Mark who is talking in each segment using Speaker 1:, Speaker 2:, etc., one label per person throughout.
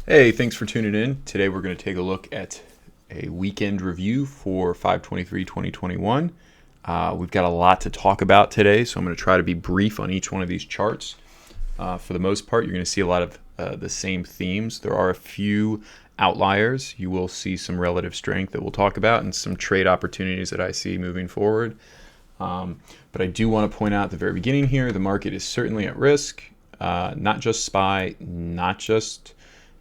Speaker 1: Hey, thanks for tuning in. Today we're going to take a look at a weekend review for 5/23/2021. We've got a lot to talk about today, so I'm going to try to be brief on each one of these charts. For the most part, you're going to see a lot of the same themes. There are a few outliers. You will see some relative strength that we'll talk about and some trade opportunities that I see moving forward. But I do want to point out at the very beginning here, the market is certainly at risk. Not just SPY, not just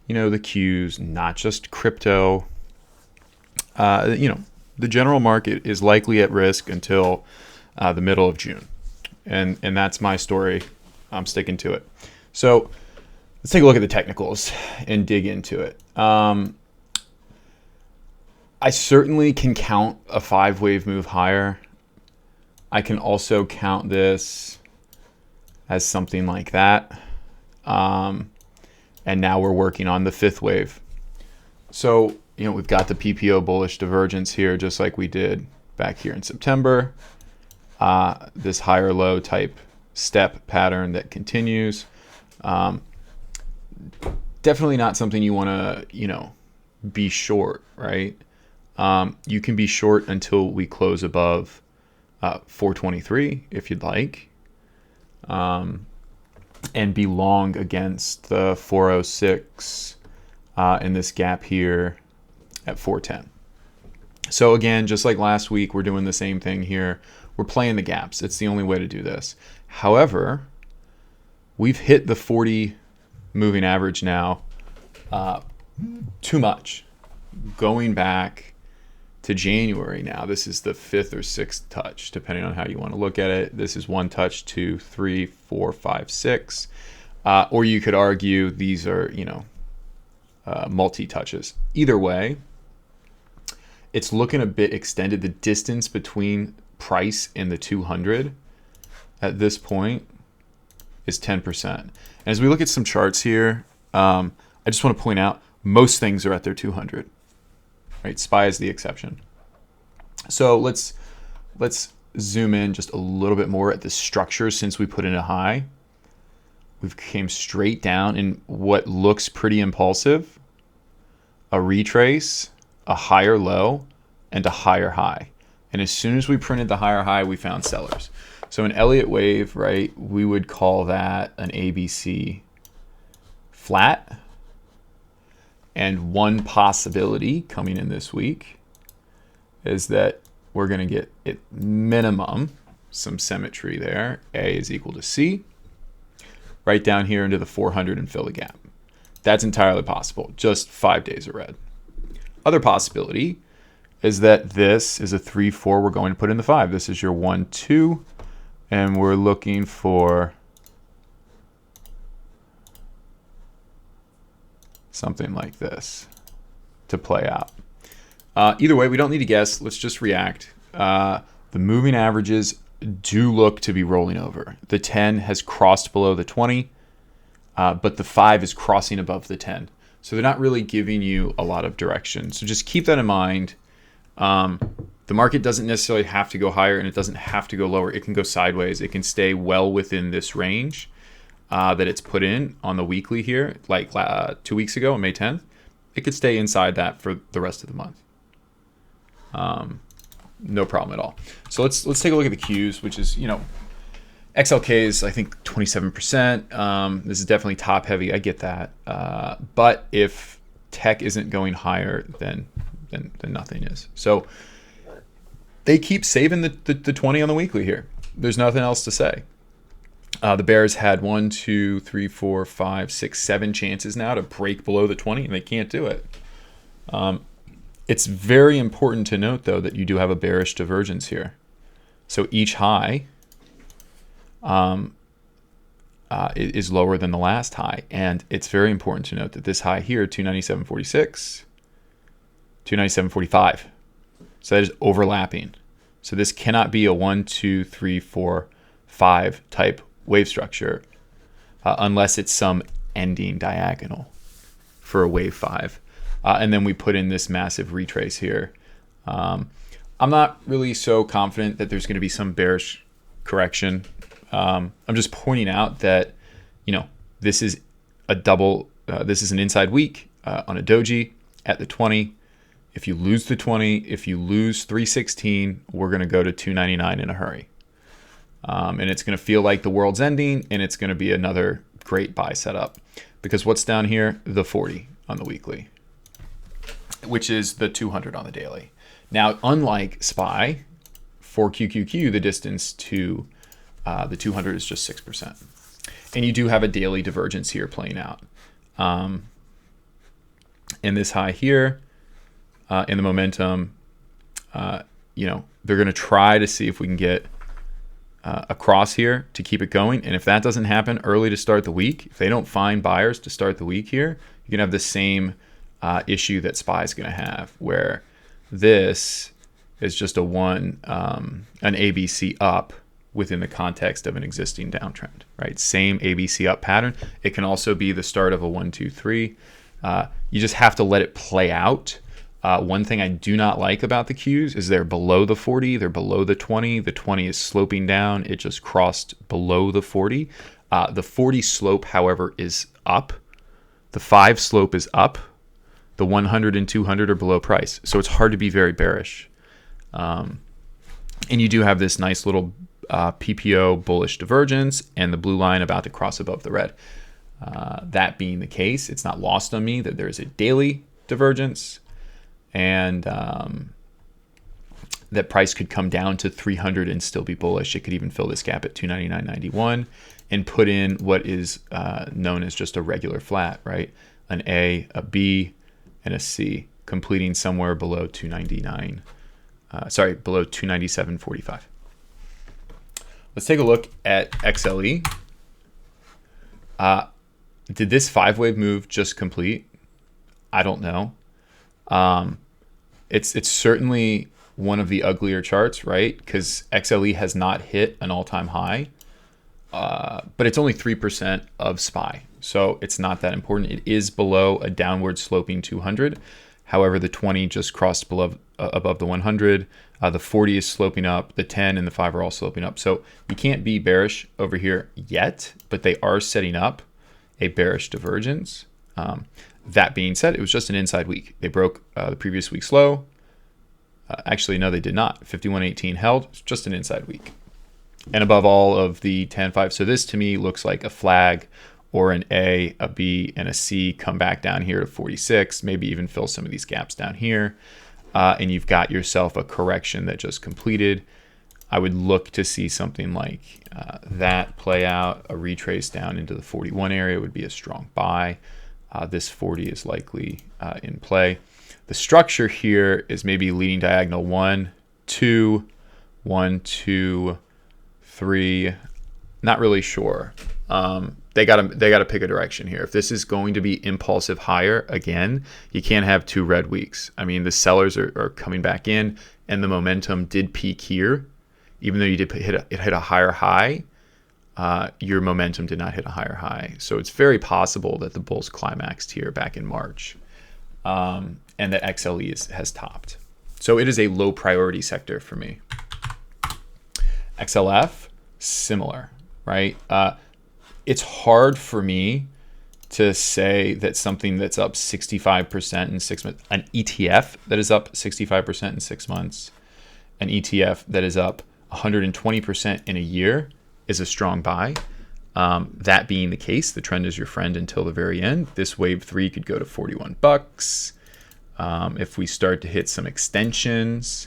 Speaker 1: the Qs, not just crypto. The general market is likely at risk until the middle of June. And that's my story. I'm sticking to it. So let's take a look at the technicals and dig into it. I certainly can count a 5-wave move higher. I can also count this as something like that. And now we're working on the 5th wave. So, we've got the PPO bullish divergence here, just like we did back here in September. This higher low type step pattern that continues. Definitely not something you want to, be short, right? You can be short until we close above 423 if you'd like. And be long against the 406 in this gap here at 410. So again, just like last week, we're doing the same thing here. We're playing the gaps. It's the only way to do this. However, we've hit the 40 moving average now too much. Going back to January now, this is the 5th or 6th touch, depending on how you want to look at it. This is 1 touch, 2, 3, 4, 5, 6. Or you could argue these are, multi-touches. Either way, it's looking a bit extended. The distance between price and the 200 at this point is 10%. And as we look at some charts here, I just want to point out most things are at their 200. Right, SPY is the exception. So let's zoom in just a little bit more at the structure since we put in a high. We've came straight down in what looks pretty impulsive. A retrace, a higher low, and a higher high. And as soon as we printed the higher high, we found sellers. So an Elliott wave, right, we would call that an ABC flat. And one possibility coming in this week is that we're going to get at minimum some symmetry there. A is equal to C. Right down here into the 400 and fill the gap. That's entirely possible. Just 5 days of red. Other possibility is that this is a 3-4 we're going to put in the 5. This is your 1-2. And we're looking for something like this to play out. Either way, we don't need to guess. Let's just react. The moving averages do look to be rolling over. The 10 has crossed below the 20, but the 5 is crossing above the 10. So they're not really giving you a lot of direction. So just keep that in mind. The market doesn't necessarily have to go higher, and it doesn't have to go lower. It can go sideways. It can stay well within this range that it's put in on the weekly here, like 2 weeks ago on May 10th. It could stay inside that for the rest of the month. No problem at all. So let's take a look at the Qs, which is, XLK is, I think, 27%. This is definitely top heavy. I get that. But if tech isn't going higher, then nothing is. So they keep saving the 20 on the weekly here. There's nothing else to say. The Bears had 1, 2, 3, 4, 5, 6, 7 chances now to break below the 20, and they can't do it. It's very important to note, though, that you do have a bearish divergence here. So each high is lower than the last high. And it's very important to note that this high here, 297.46, 297.45. So that is overlapping. So this cannot be a 1, 2, 3, 4, 5 type wave structure unless it's some ending diagonal for a wave 5. And then we put in this massive retrace here. I'm not really so confident that there's going to be some bearish correction. I'm just pointing out that, this is a double, this is an inside week. on a doji at the 20. If you lose the 20, if you lose 316, we're going to go to 299 in a hurry. And it's going to feel like the world's ending, and it's going to be another great buy setup. Because what's down here? The 40 on the weekly, which is the 200 on the daily. Now, unlike SPY, for QQQ, the distance to the 200 is just 6%. And you do have a daily divergence here playing out. In this high here, in the momentum, you know, they're going to try to see if we can get across here to keep it going. And if that doesn't happen early to start the week, if they don't find buyers to start the week here, you can have the same issue that SPY is going to have, where this is just an ABC up within the context of an existing downtrend, right? Same ABC up pattern. It can also be the start of a 1, 2, 3. You just have to let it play out. One thing I do not like about the Qs is they're below the 40, they're below the 20. The 20 is sloping down. It just crossed below the 40. The 40 slope, however, is up. The 5 slope is up. The 100 and 200 are below price. So it's hard to be very bearish. And you do have this nice little PPO bullish divergence and the blue line about to cross above the red. That being the case, it's not lost on me that there is a daily divergence, and that price could come down to 300 and still be bullish. It could even fill this gap at 299.91 and put in what is known as just a regular flat, right? An A, a B, and a C, completing somewhere below 299. Below 297.45. Let's take a look at XLE. Did this 5-wave move just complete? I don't know. It's certainly one of the uglier charts, right? Because XLE has not hit an all-time high, but it's only 3% of SPY, so it's not that important. It is below a downward sloping 200. However, the 20 just crossed above the 100. The 40 is sloping up. The 10 and the 5 are all sloping up. So you can't be bearish over here yet, but they are setting up a bearish divergence. That being said, it was just an inside week. They broke the previous week's low. Actually, no, they did not. 51.18 held. It's just an inside week. And above all of the 10.5. So this to me looks like a flag or an A, a B, and a C come back down here to 46, maybe even fill some of these gaps down here. And you've got yourself a correction that just completed. I would look to see something like that play out. A retrace down into the 41 area would be a strong buy. This 40 is likely in play. The structure here is maybe leading diagonal 1, 2, 1, 2, 3. Not really sure. They gotta pick a direction here. If this is going to be impulsive higher again, you can't have 2 red weeks. I mean, the sellers are coming back in, and the momentum did peak here. Even though you did hit a higher high, your momentum did not hit a higher high. So it's very possible that the bulls climaxed here back in March, and that XLE has topped. So it is a low priority sector for me. XLF, similar, right? It's hard for me to say that something that's up 65% in 6 months, an ETF that is up 65% in 6 months, an ETF that is up 120% in a year is a strong buy. That being the case, the trend is your friend until the very end. This wave 3 could go to 41 bucks. If we start to hit some extensions,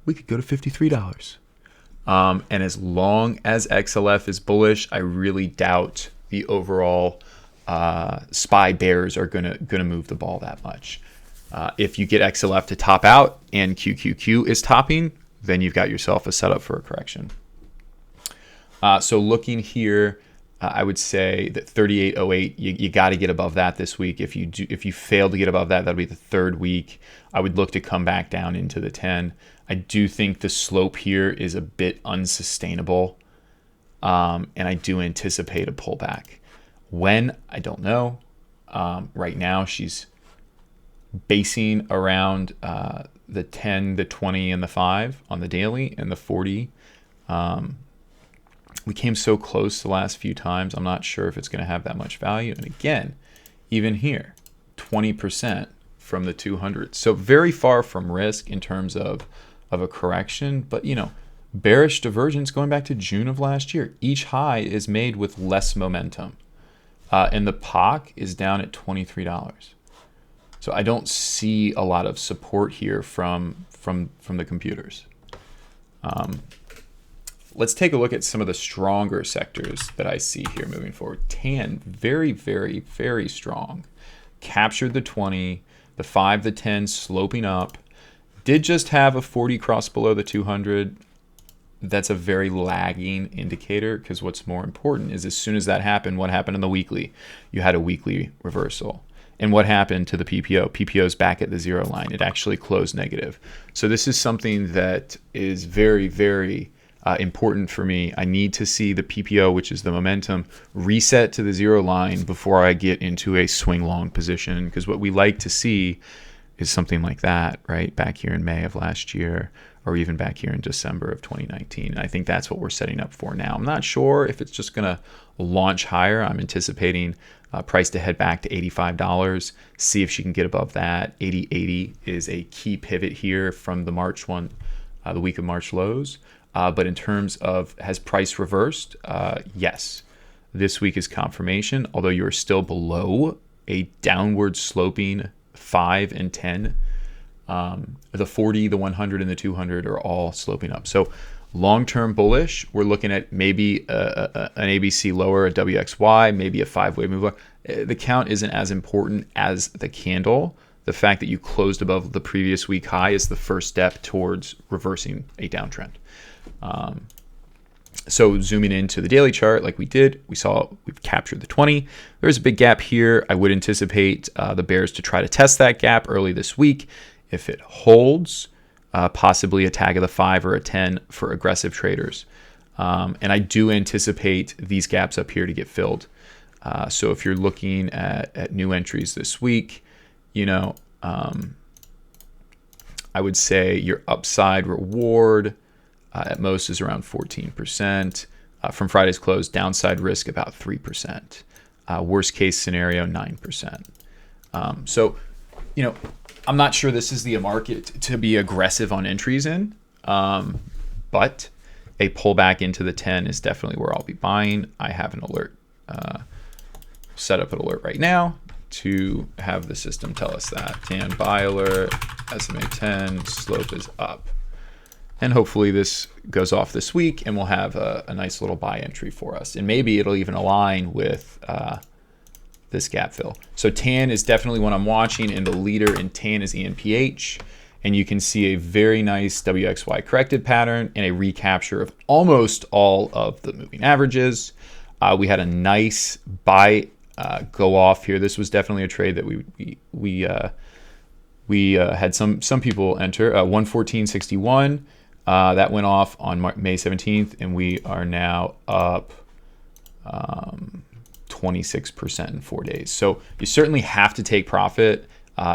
Speaker 1: we could go to $53. And as long as XLF is bullish, I really doubt the overall SPY bears are gonna move the ball that much. If you get XLF to top out and QQQ is topping, then you've got yourself a setup for a correction. So looking here, I would say that 38.08, you got to get above that this week. If you fail to get above that, that'll be the 3rd week. I would look to come back down into the 10. I do think the slope here is a bit unsustainable, and I do anticipate a pullback. When? I don't know. Right now, she's basing around the 10, the 20, and the 5 on the daily, and the 40. We came so close the last few times. I'm not sure if it's going to have that much value. And again, even here, 20% from the 200. So very far from risk in terms of a correction. But, you know, bearish divergence going back to June of last year. Each high is made with less momentum. And the POC is down at $23. So I don't see a lot of support here from the computers. Let's take a look at some of the stronger sectors that I see here moving forward. TAN, very, very, very strong. Captured the 20, the 5, the 10 sloping up. Did just have a 40 cross below the 200. That's a very lagging indicator, because what's more important is as soon as that happened, what happened in the weekly? You had a weekly reversal. And what happened to the PPO? PPO is back at the zero line. It actually closed negative. So this is something that is very, very important for me. I need to see the PPO, which is the momentum, reset to the zero line before I get into a swing long position, because what we like to see is something like that, right? Back here in May of last year, or even back here in December of 2019. And I think that's what we're setting up for now. I'm not sure if it's just going to launch higher. I'm anticipating price to head back to $85, see if she can get above that. 80.80 is a key pivot here from the March one, the week of March lows. But in terms of, has price reversed? Yes. This week is confirmation, although you are still below a downward sloping 5 and 10. The 40, the 100, and the 200 are all sloping up. So long-term bullish, we're looking at maybe an ABC lower, a WXY, maybe a 5-way move lower. The count isn't as important as the candle. The fact that you closed above the previous week high is the first step towards reversing a downtrend. So zooming into the daily chart like we did, we've captured the 20. There's a big gap here. I would anticipate the bears to try to test that gap early this week. If it holds, possibly a tag of the 5 or a 10 for aggressive traders. And I do anticipate these gaps up here to get filled. So if you're looking at new entries this week, you know, I would say your upside reward at most is around 14%. From Friday's close, downside risk about 3%. Worst case scenario, 9%. So, you know, I'm not sure this is the market to be aggressive on entries in, but a pullback into the 10 is definitely where I'll be buying. I have an alert, set up an alert right now to have the system tell us that. TAN buy alert, SMA 10, slope is up. And hopefully this goes off this week and we'll have a nice little buy entry for us. And maybe it'll even align with this gap fill. So TAN is definitely one I'm watching, and the leader in TAN is ENPH. And you can see a very nice WXY corrected pattern and a recapture of almost all of the moving averages. We had a nice buy go off here. This was definitely a trade that we had some people enter. 114.61. That went off on May 17th, and we are now up 26% in 4 days. So you certainly have to take profit,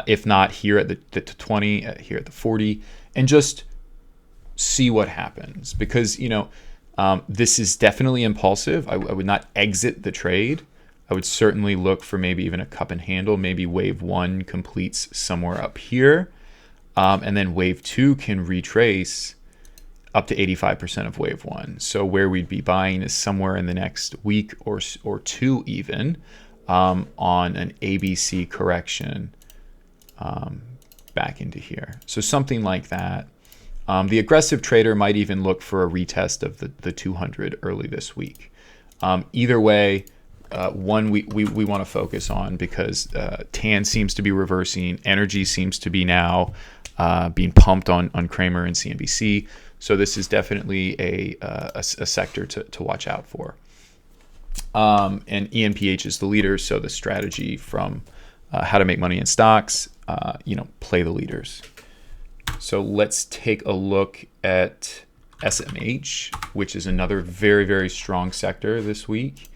Speaker 1: if not here at the 20, here at the 40, and just see what happens. Because, you know, this is definitely impulsive. I would not exit the trade. I would certainly look for maybe even a cup and handle. Maybe wave 1 completes somewhere up here, and then wave 2 can retrace up to 85% of wave 1. So where we'd be buying is somewhere in the next week or two even, on an ABC correction back into here. So something like that. The aggressive trader might even look for a retest of the 200 early this week. Either way, one we want to focus on, because TAN seems to be reversing. Energy seems to be now being pumped on Kramer and CNBC. So this is definitely a sector to watch out for. And ENPH is the leader, so the strategy from how to make money in stocks, play the leaders. So let's take a look at SMH, which is another very, very strong sector this week.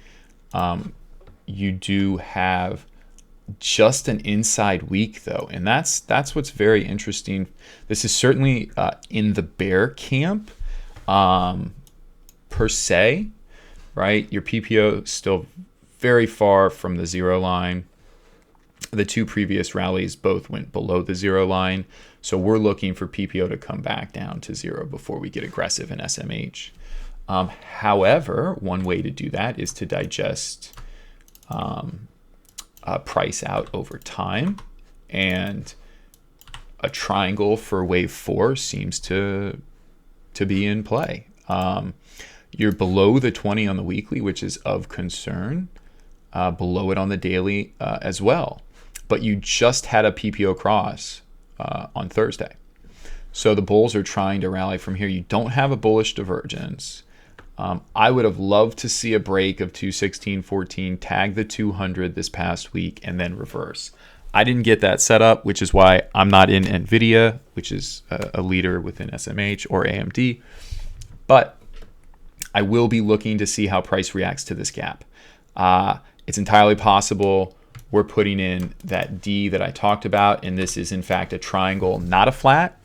Speaker 1: You do have just an inside week though, and that's what's very interesting. This is certainly in the bear camp per se, right? Your PPO is still very far from the zero line. The two previous rallies both went below the zero line. So we're looking for PPO to come back down to zero before we get aggressive in SMH. However, one way to do that is to digest price out over time, and a triangle for wave 4 seems to be in play. You're below the 20 on the weekly, which is of concern, below it on the daily as well. But you just had a PPO cross on Thursday. So the bulls are trying to rally from here. You don't have a bullish divergence. I would have loved to see a break of 216.14, tag the 200 this past week, and then reverse. I didn't get that set up, which is why I'm not in NVIDIA, which is a leader within SMH, or AMD. But I will be looking to see how price reacts to this gap. It's entirely possible we're putting in that D that I talked about, and this is in fact a triangle, not a flat.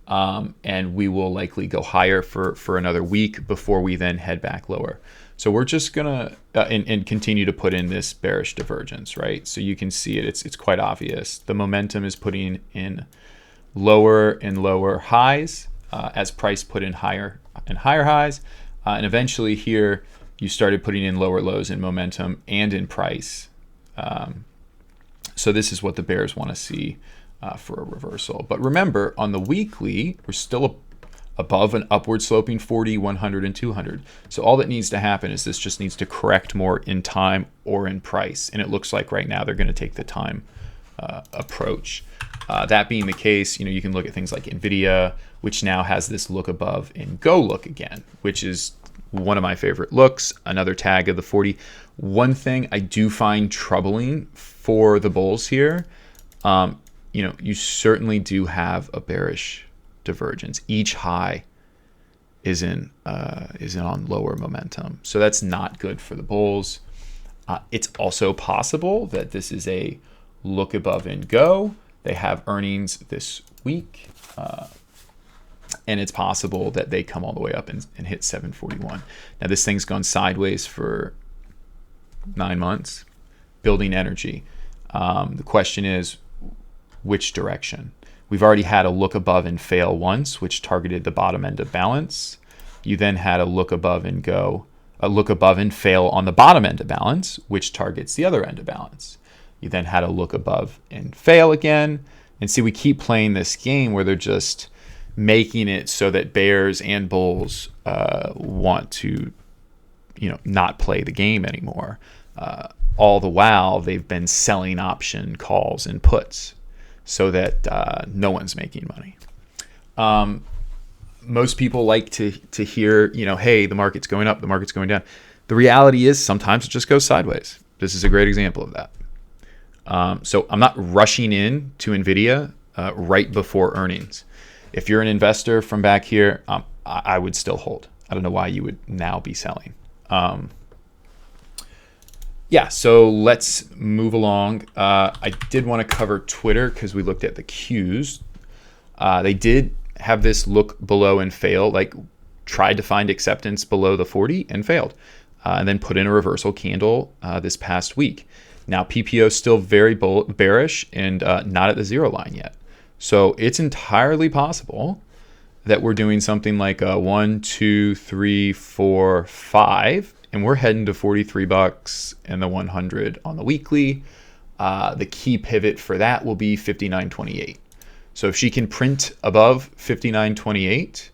Speaker 1: And we will likely go higher for another week before we then head back lower. So we're just gonna and continue to put in this bearish divergence, right? So you can see it; it's quite obvious. The momentum is putting in lower and lower highs as price put in higher and higher highs, and eventually here you started putting in lower lows in momentum and in price. So this is what the bears want to see for a reversal. But remember, on the weekly, we're still above an upward sloping 40, 100, and 200. So all that needs to happen is this just needs to correct more in time or in price. And it looks like right now they're going to take the time approach. That being the case, you can look at things like NVIDIA, which now has this look above and go look again, which is one of my favorite looks, another tag of the 40. One thing I do find troubling for the bulls here, you certainly do have a bearish divergence. Each high is in on lower momentum, so that's not good for the bulls. It's also possible that this is a look above and go. They have earnings this week, and it's possible that they come all the way up and hit 741. Now this thing's gone sideways for 9 months, building energy. The question is, which direction? We've already had a look above and fail once, which targeted the bottom end of balance. You then had a look above and go, a look above and fail on the bottom end of balance, which targets the other end of balance. You then had a look above and fail again. And see, we keep playing this game where they're just making it so that bears and bulls want to, not play the game anymore. All the while, they've been selling option calls and puts, so that no one's making money. Most people like to hear, hey, the market's going up, the market's going down. The reality is sometimes it just goes sideways. This is a great example of that. So I'm not rushing in to NVIDIA right before earnings. If you're an investor from back here, I would still hold. I don't know why you would now be selling. Yeah, so let's move along. I did want to cover Twitter because we looked at the Qs. They did have this look below and fail, like tried to find acceptance below the 40 and failed, and then put in a reversal candle this past week. Now PPO is still very bearish and not at the zero line yet. So it's entirely possible that we're doing something like a 1, 2, 3, 4, 5. And we're heading to $43 and the 100 on the weekly. The key pivot for that will be 59.28. So if she can print above 59.28,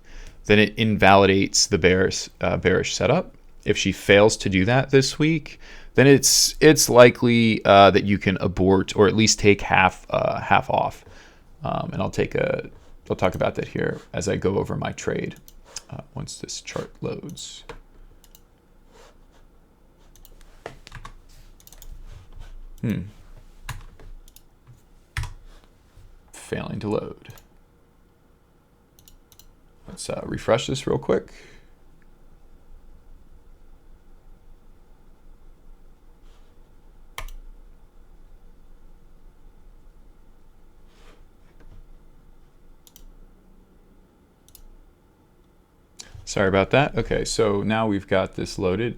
Speaker 1: then it invalidates the bearish setup. If she fails to do that this week, then it's likely that you can abort or at least take half off. And I'll talk about that here as I go over my trade once this chart loads. Failing to load. Let's refresh this real quick. Sorry about that. Okay, so now we've got this loaded.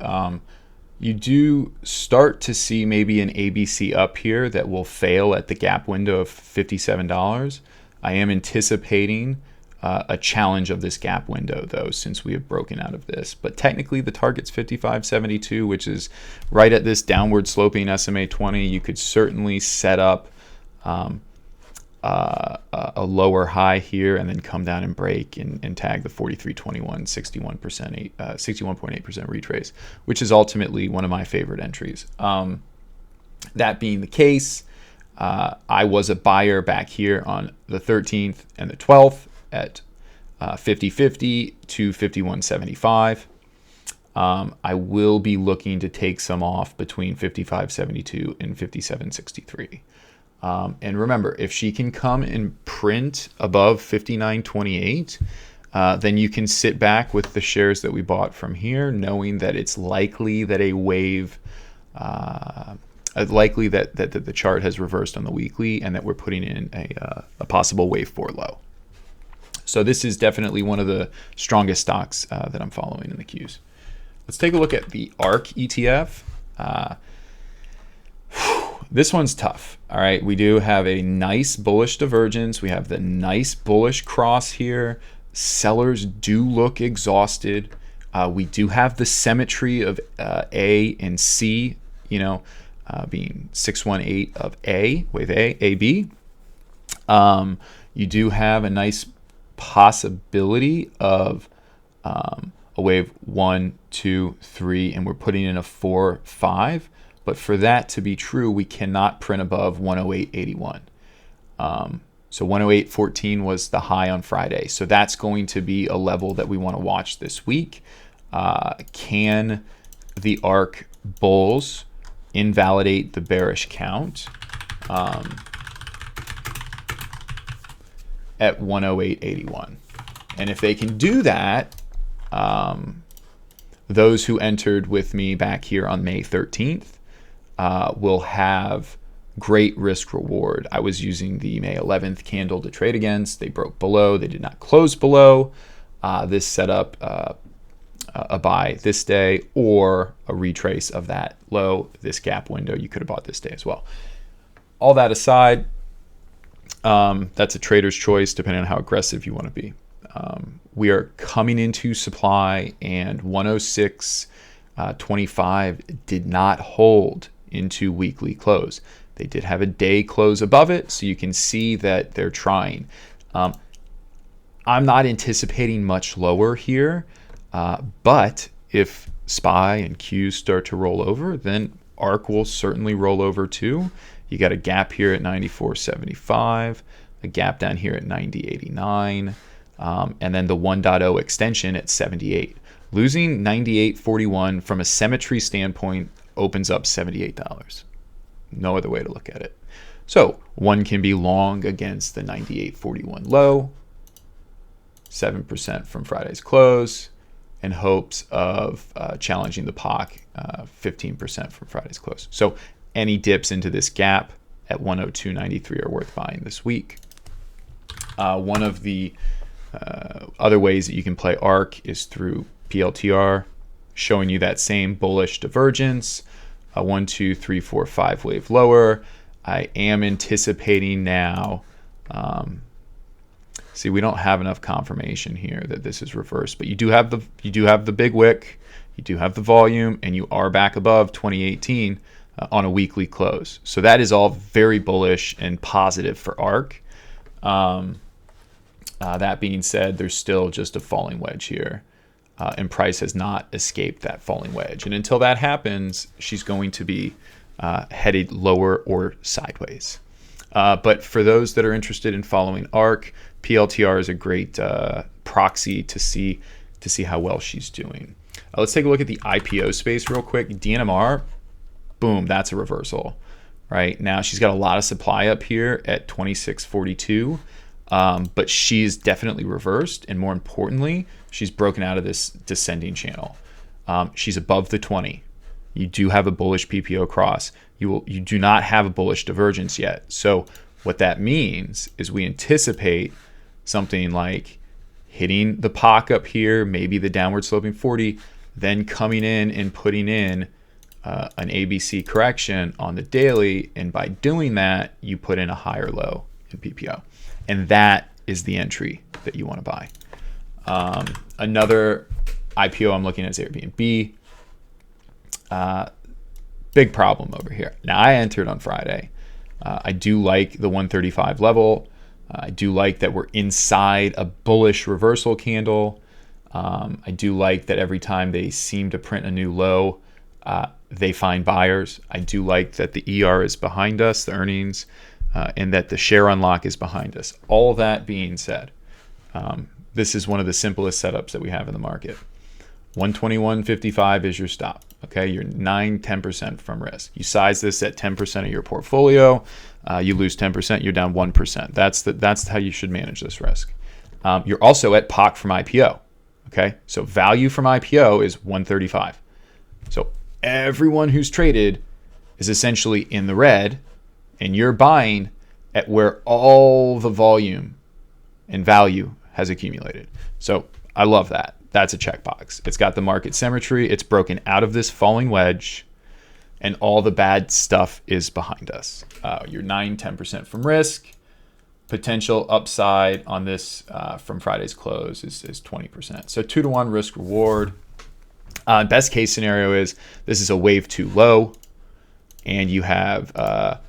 Speaker 1: You do start to see maybe an ABC up here that will fail at the gap window of $57. I am anticipating a challenge of this gap window though, since we have broken out of this. But technically the target's 55.72, which is right at this downward sloping SMA 20. You could certainly set up a lower high here and then come down and break and tag the 43.21, 61.8% retrace, which is ultimately one of my favorite entries. That being the case, I was a buyer back here on the 13th and the 12th at 50.50 to 51.75. I will be looking to take some off between 55.72 and 57.63. And remember, if she can come and print above 59.28, then you can sit back with the shares that we bought from here, knowing that it's likely that a wave, likely that the chart has reversed on the weekly and that we're putting in a possible wave 4 low. So this is definitely one of the strongest stocks that I'm following in the Qs. Let's take a look at the ARK ETF. This one's tough. All right, we do have a nice bullish divergence. We have the nice bullish cross here. Sellers do look exhausted. We do have the symmetry of A and C, being 618 of A, wave A, AB. You do have a nice possibility of a wave 1, 2, 3, and we're putting in a 4, 5. But for that to be true, we cannot print above 108.81. So 108.14 was the high on Friday. So that's going to be a level that we want to watch this week. Can the ARK bulls invalidate the bearish count at 108.81? And if they can do that, those who entered with me back here on May 13th will have great risk reward. I was using the May 11th candle to trade against. They broke below. They did not close below. This set up a buy this day or a retrace of that low, this gap window. You could have bought this day as well. All that aside, that's a trader's choice depending on how aggressive you want to be. We are coming into supply, and 106.25 did not hold into weekly close. They did have a day close above it, so you can see that they're trying. I'm not anticipating much lower here, but if SPY and Qs start to roll over, then ARK will certainly roll over too. You got a gap here at 94.75, a gap down here at 90.89, and then the 1.0 extension at 78. Losing 98.41 from a symmetry standpoint opens up $78. No other way to look at it. So one can be long against the 98.41 low, 7% from Friday's close, in hopes of challenging the POC, 15% from Friday's close. So any dips into this gap at 102.93 are worth buying this week. One of the other ways that you can play ARK is through PLTR, showing you that same bullish divergence, a 1, 2, 3, 4, 5 wave lower. I am anticipating now. See, we don't have enough confirmation here that this is reversed, but you do have the big wick, you do have the volume, and you are back above 2018 on a weekly close. So that is all very bullish and positive for ARK. That being said, there's still just a falling wedge here. And price has not escaped that falling wedge. And until that happens, she's going to be headed lower or sideways. But for those that are interested in following ARK, PLTR is a great proxy to see how well she's doing. Let's take a look at the IPO space real quick. DNMR, boom, that's a reversal. Right now, she's got a lot of supply up here at 26.42. But she's definitely reversed, and more importantly, she's broken out of this descending channel. She's above the 20. You do have a bullish PPO cross. You do not have a bullish divergence yet. So what that means is we anticipate something like hitting the POC up here, maybe the downward sloping 40, then coming in and putting in an ABC correction on the daily, and by doing that, you put in a higher low in PPO, and that is the entry that you want to buy. Another IPO I'm looking at is Airbnb. Big problem over here. Now, I entered on Friday. I do like the 135 level. I do like that we're inside a bullish reversal candle. I do like that every time they seem to print a new low, they find buyers. I do like that the ER is behind us, the earnings, and that the share unlock is behind us. All that being said, this is one of the simplest setups that we have in the market. 121.55 is your stop. Okay, you're 9-10% from risk. You size this at 10% of your portfolio, you lose 10%, you're down 1%. That's how you should manage this risk. You're also at POC from IPO. Okay, so value from IPO is 135. So everyone who's traded is essentially in the red, and you're buying at where all the volume and value has accumulated. So I love that. That's a checkbox. It's got the market symmetry. It's broken out of this falling wedge, and all the bad stuff is behind us. You're 9-10% from risk. Potential upside on this from Friday's close is 20%. So 2-to-1 risk reward. Best case scenario is this is a wave 2 low, and you have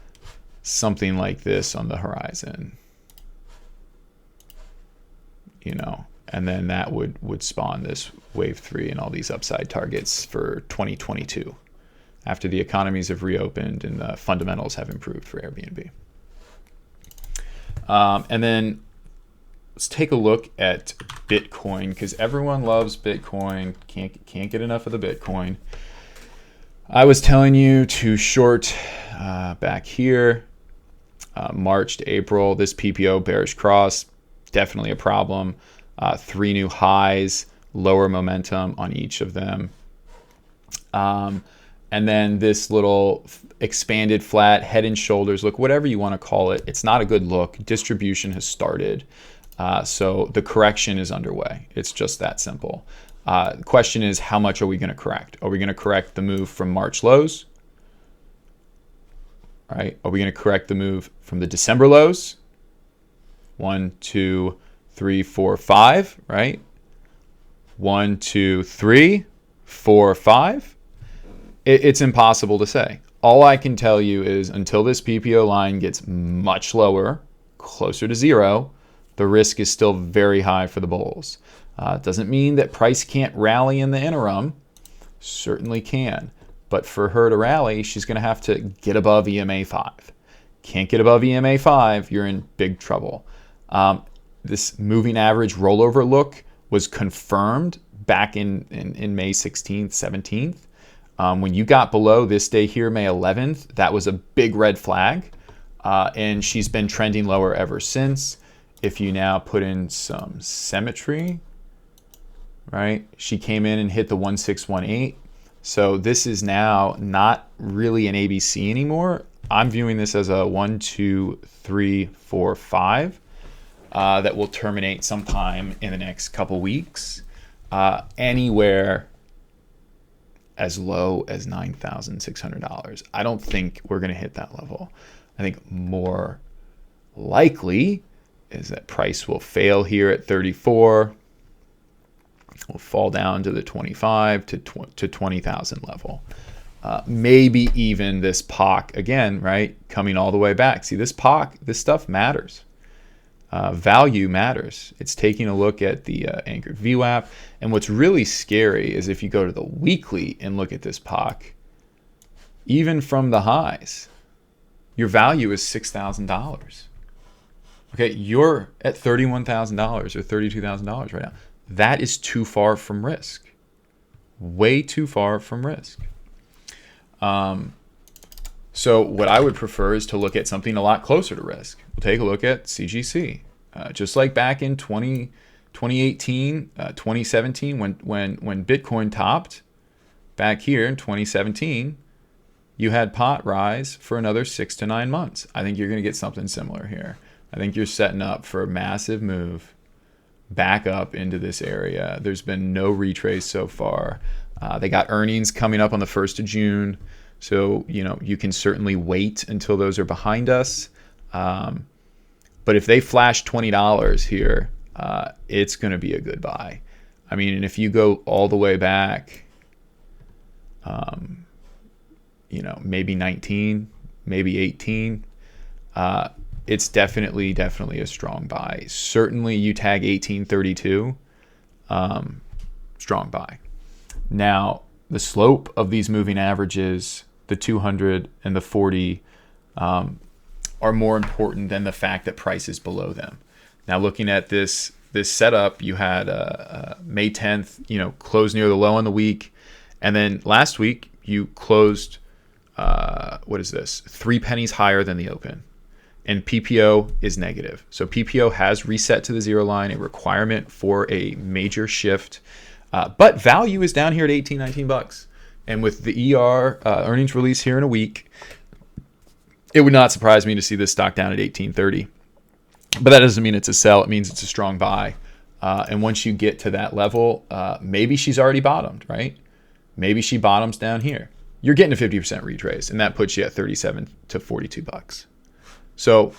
Speaker 1: something like this on the horizon. And then that would spawn this wave 3 and all these upside targets for 2022 after the economies have reopened and the fundamentals have improved for Airbnb. And then let's take a look at Bitcoin, because everyone loves Bitcoin. Can't get enough of the Bitcoin. I was telling you to short back here, March to April. This PPO bearish cross, definitely a problem. 3 new highs, lower momentum on each of them. And then this little expanded flat, head and shoulders look, whatever you want to call it. It's not a good look. Distribution has started. So the correction is underway. It's just that simple. The question is, how much are we going to correct? Are we going to correct the move from March lows? All right. Are we going to correct the move from the December lows? 1, 2, 3, 4, 5, right? 1, 2, 3, 4, 5. It's impossible to say. All I can tell you is until this PPO line gets much lower, closer to 0, the risk is still very high for the bulls. Doesn't mean that price can't rally in the interim. Certainly can. But for her to rally, she's going to have to get above EMA 5. Can't get above EMA 5, you're in big trouble. This moving average rollover look was confirmed back in May 16th, 17th. When you got below this day here, May 11th, that was a big red flag. And she's been trending lower ever since. If you now put in some symmetry, right? She came in and hit the 1618. So this is now not really an ABC anymore. I'm viewing this as a 1, 2, 3, 4, 5 that will terminate sometime in the next couple weeks. Anywhere as low as $9,600. I don't think we're going to hit that level. I think more likely is that price will fail here at 34. Will fall down to the 25 to 20,000 level. Maybe even this POC again, right? Coming all the way back. See, this POC, this stuff matters. Value matters. It's taking a look at the anchored VWAP. And what's really scary is if you go to the weekly and look at this POC, even from the highs, your value is $6,000. Okay, you're at $31,000 or $32,000 right now. That is too far from risk. Way too far from risk. So what I would prefer is to look at something a lot closer to risk. We'll take a look at CGC. Just like back in 2018, 2017, when Bitcoin topped, back here in 2017, you had pot rise for another 6 to 9 months. I think you're going to get something similar here. I think you're setting up for a massive move back up into this area. There's been no retrace so far. They got earnings coming up on the 1st of June. So, you know, you can certainly wait until those are behind us. But if they flash $20 here, it's going to be a good buy. I mean, and if you go all the way back, you know, maybe 19, maybe 18, it's definitely a strong buy. Certainly you tag 1832, strong buy. Now, the slope of these moving averages, the 200 and the 40, are more important than the fact that price is below them. Now, looking at this setup, you had May 10th, you know, close near the low on the week, and then last week you closed, what is this? 3 pennies higher than the open, and PPO is negative. So PPO has reset to the zero line, a requirement for a major shift, but value is down here at 18, 19 bucks. And with the ER earnings release here in a week, it would not surprise me to see this stock down at 18.30. But that doesn't mean it's a sell. It means it's a strong buy. And once you get to that level, maybe she's already bottomed, right? Maybe she bottoms down here. You're getting a 50% retrace, and that puts you at 37 to 42 bucks. So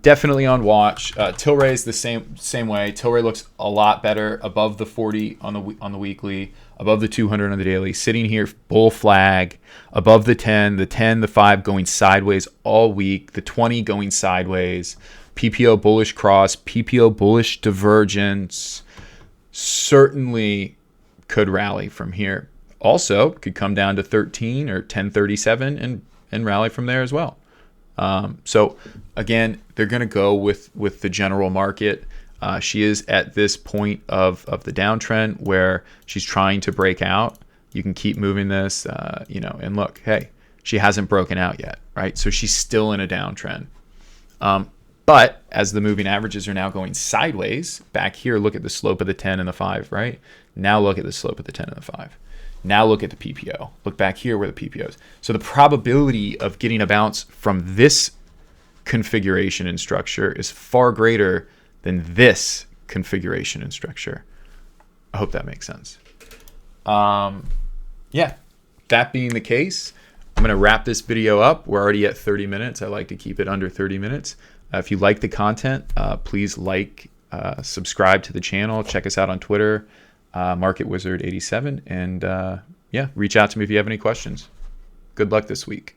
Speaker 1: definitely on watch. TLRY is the same way. TLRY looks a lot better above the 40 on the weekly, above the 200 on the daily, sitting here bull flag, above the 10, the 5 going sideways all week, the 20 going sideways, PPO bullish cross, PPO bullish divergence, certainly could rally from here. Also could come down to 13 or 1037 and rally from there as well. So again, they're going to go with the general market. She is at this point of the downtrend where she's trying to break out. You can keep moving this, you know, and look, hey, she hasn't broken out yet, right? So she's still in a downtrend. But as the moving averages are now going sideways, back here, look at the slope of the 10 and the 5, right? Now look at the slope of the 10 and the 5. Now look at the PPO. Look back here where the PPO is. So the probability of getting a bounce from this configuration and structure is far greater than this configuration and structure. I hope that makes sense. Yeah, that being the case, I'm going to wrap this video up. We're already at 30 minutes. I like to keep it under 30 minutes. If you like the content, please like, subscribe to the channel. Check us out on Twitter, MarketWizard87, and yeah, reach out to me if you have any questions. Good luck this week.